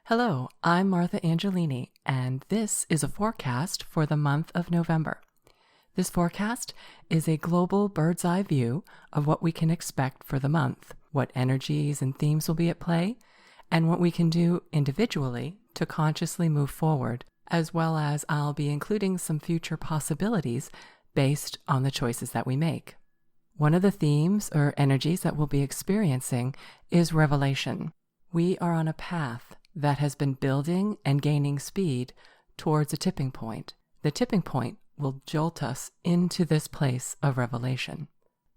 Hello, I'm Martha Angelini, and this is a forecast for the month of November. This forecast is a global bird's eye view of what we can expect for the month, what energies and themes will be at play, and what we can do individually to consciously move forward, as well as I'll be including some future possibilities based on the choices that we make. One of the themes or energies that we'll be experiencing is revelation. We are on a path that has been building and gaining speed towards a tipping point. The tipping point will jolt us into this place of revelation.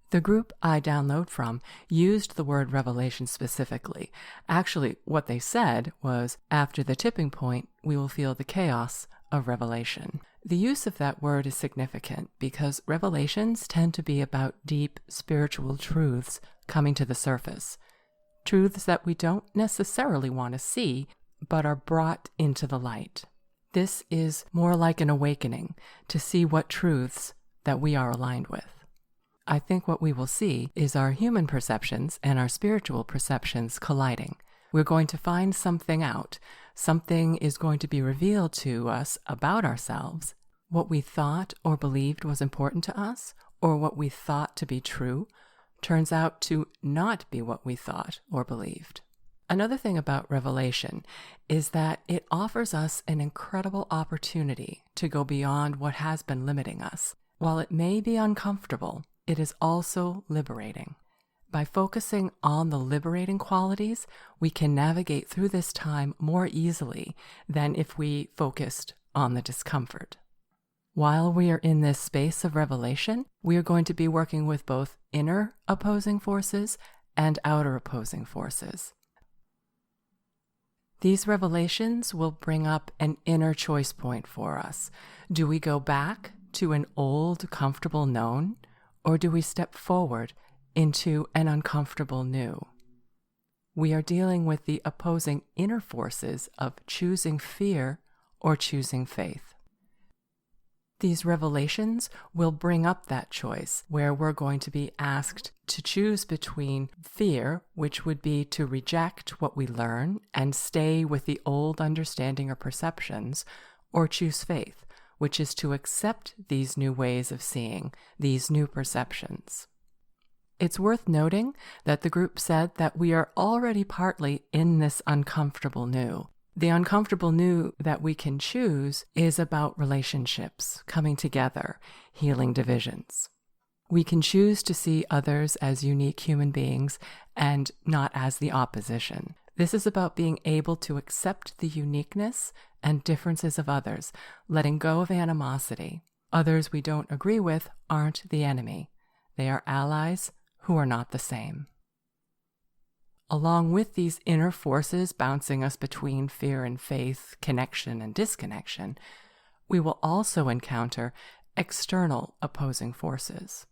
The group I download from used the word revelation specifically. Actually, what they said was, after the tipping point, we will feel the chaos of revelation. The use of that word is significant because revelations tend to be about deep spiritual truths coming to the surface. Truths that we don't necessarily want to see, but are brought into the light. This is more like an awakening to see what truths that we are aligned with. I think what we will see is our human perceptions and our spiritual perceptions colliding. We're going to find something out. Something is going to be revealed to us about ourselves. What we thought or believed was important to us, or what we thought to be true, turns out to not be what we thought or believed. Another thing about revelation is that it offers us an incredible opportunity to go beyond what has been limiting us. While it may be uncomfortable, it is also liberating. By focusing on the liberating qualities, we can navigate through this time more easily than if we focused on the discomfort. While we are in this space of revelation, we are going to be working with both inner opposing forces and outer opposing forces. These revelations will bring up an inner choice point for us. Do we go back to an old, comfortable known, or do we step forward into an uncomfortable new? We are dealing with the opposing inner forces of choosing fear or choosing faith. These revelations will bring up that choice where we're going to be asked to choose between fear, which would be to reject what we learn and stay with the old understanding or perceptions, or choose faith, which is to accept these new ways of seeing, these new perceptions. It's worth noting that the group said that we are already partly in this uncomfortable new. The uncomfortable new that we can choose is about relationships, coming together, healing divisions. We can choose to see others as unique human beings and not as the opposition. This is about being able to accept the uniqueness and differences of others, letting go of animosity. Others we don't agree with aren't the enemy. They are allies who are not the same. Along with these inner forces bouncing us between fear and faith, connection and disconnection, we will also encounter external opposing forces.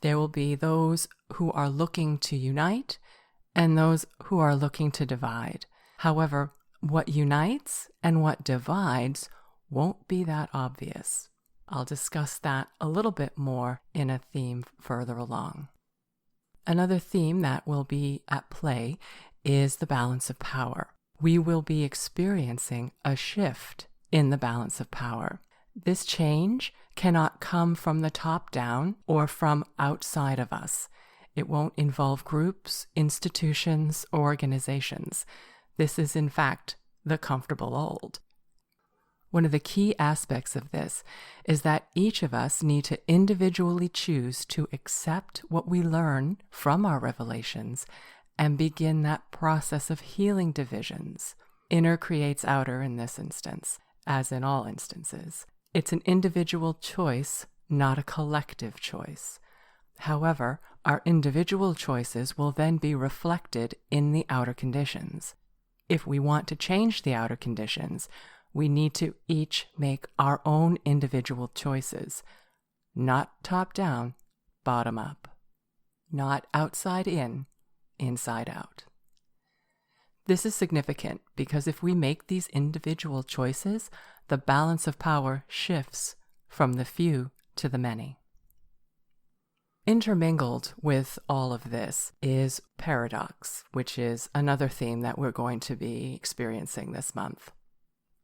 There will be those who are looking to unite and those who are looking to divide. However, what unites and what divides won't be that obvious. I'll discuss that a little bit more in a theme further along. Another theme that will be at play is the balance of power. We will be experiencing a shift in the balance of power. This change cannot come from the top down or from outside of us. It won't involve groups, institutions, or organizations. This is, in fact, the comfortable old. One of the key aspects of this is that each of us need to individually choose to accept what we learn from our revelations and begin that process of healing divisions. Inner creates outer in this instance, as in all instances. It's an individual choice, not a collective choice. However, our individual choices will then be reflected in the outer conditions. If we want to change the outer conditions, we need to each make our own individual choices, not top down, bottom up, not outside in, inside out. This is significant because if we make these individual choices, the balance of power shifts from the few to the many. Intermingled with all of this is paradox, which is another theme that we're going to be experiencing this month.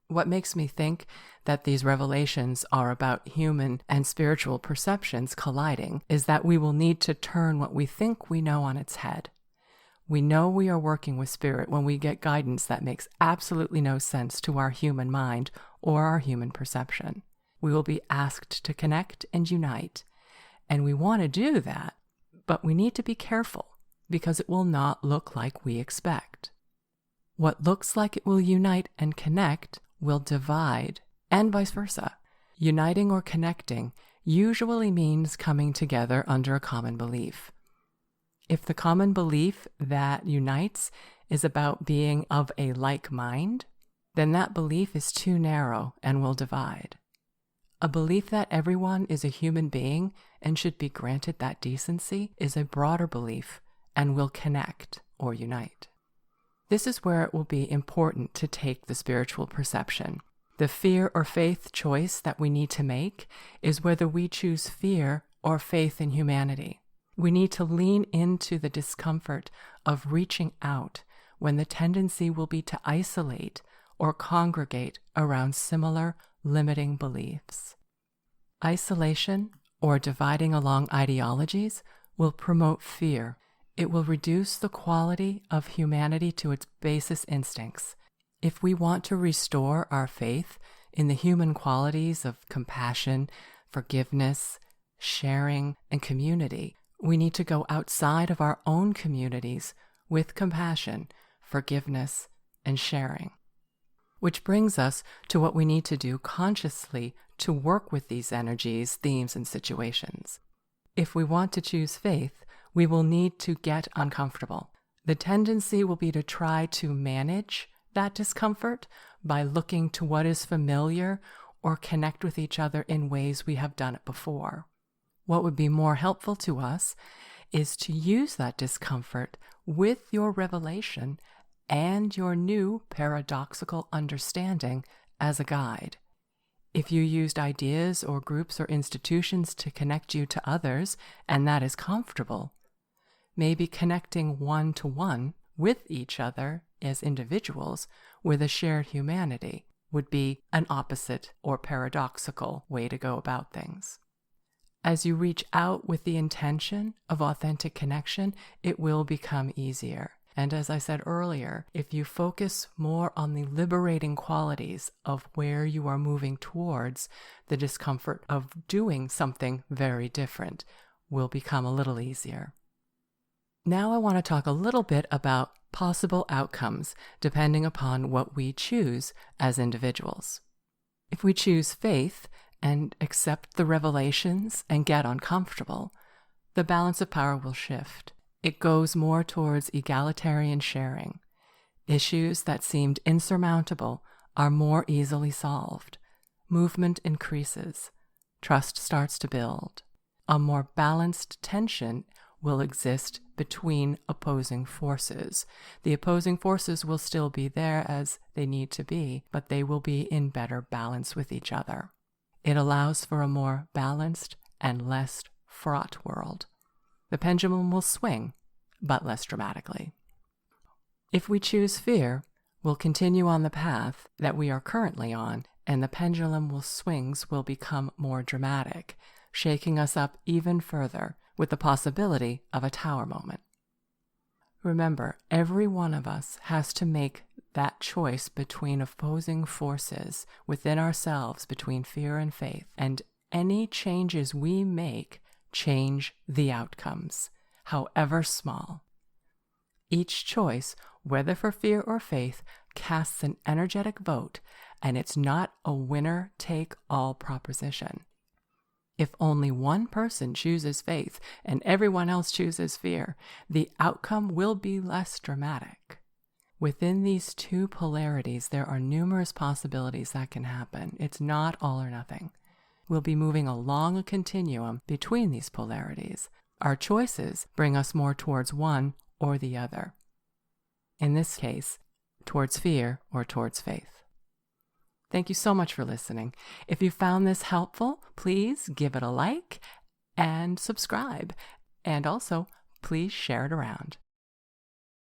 What makes me think that these revelations are about human and spiritual perceptions colliding is that we will need to turn what we think we know on its head. We know we are working with spirit when we get guidance that makes absolutely no sense to our human mind or our human perception. We will be asked to connect and unite, and we want to do that, but we need to be careful because it will not look like we expect. What looks like it will unite and connect will divide, and vice versa. Uniting or connecting usually means coming together under a common belief. If the common belief that unites is about being of a like mind, then that belief is too narrow and will divide. A belief that everyone is a human being and should be granted that decency is a broader belief and will connect or unite. This is where it will be important to take the spiritual perception. The fear or faith choice that we need to make is whether we choose fear or faith in humanity. We need to lean into the discomfort of reaching out when the tendency will be to isolate or congregate around similar limiting beliefs. Isolation or dividing along ideologies will promote fear. It will reduce the quality of humanity to its basest instincts. If we want to restore our faith in the human qualities of compassion, forgiveness, sharing, and community, we need to go outside of our own communities with compassion, forgiveness, and sharing. Which brings us to what we need to do consciously to work with these energies, themes, and situations. If we want to choose faith, we will need to get uncomfortable. The tendency will be to try to manage that discomfort by looking to what is familiar or connect with each other in ways we have done it before. What would be more helpful to us is to use that discomfort with your revelation and your new paradoxical understanding as a guide. If you used ideas or groups or institutions to connect you to others, and that is comfortable, maybe connecting one-to-one with each other as individuals with a shared humanity would be an opposite or paradoxical way to go about things. As you reach out with the intention of authentic connection, it will become easier. And as I said earlier, if you focus more on the liberating qualities of where you are moving towards, the discomfort of doing something very different will become a little easier. Now I want to talk a little bit about possible outcomes depending upon what we choose as individuals. If we choose faith and accept the revelations and get uncomfortable, the balance of power will shift. It goes more towards egalitarian sharing. Issues that seemed insurmountable are more easily solved. Movement increases. Trust starts to build. A more balanced tension will exist between opposing forces. The opposing forces will still be there as they need to be, but they will be in better balance with each other. It allows for a more balanced and less fraught world. The pendulum will swing, but less dramatically. If we choose fear, we'll continue on the path that we are currently on, and the pendulum swings will become more dramatic, shaking us up even further with the possibility of a tower moment. Remember, every one of us has to make that choice between opposing forces within ourselves, between fear and faith, and any changes we make change the outcomes, however small. Each choice, whether for fear or faith, casts an energetic vote, and it's not a winner-take-all proposition. If only one person chooses faith and everyone else chooses fear, the outcome will be less dramatic. Within these two polarities, there are numerous possibilities that can happen. It's not all or nothing. We'll be moving along a continuum between these polarities. Our choices bring us more towards one or the other. In this case, towards fear or towards faith. Thank you so much for listening. If you found this helpful, please give it a like and subscribe. And also, please share it around.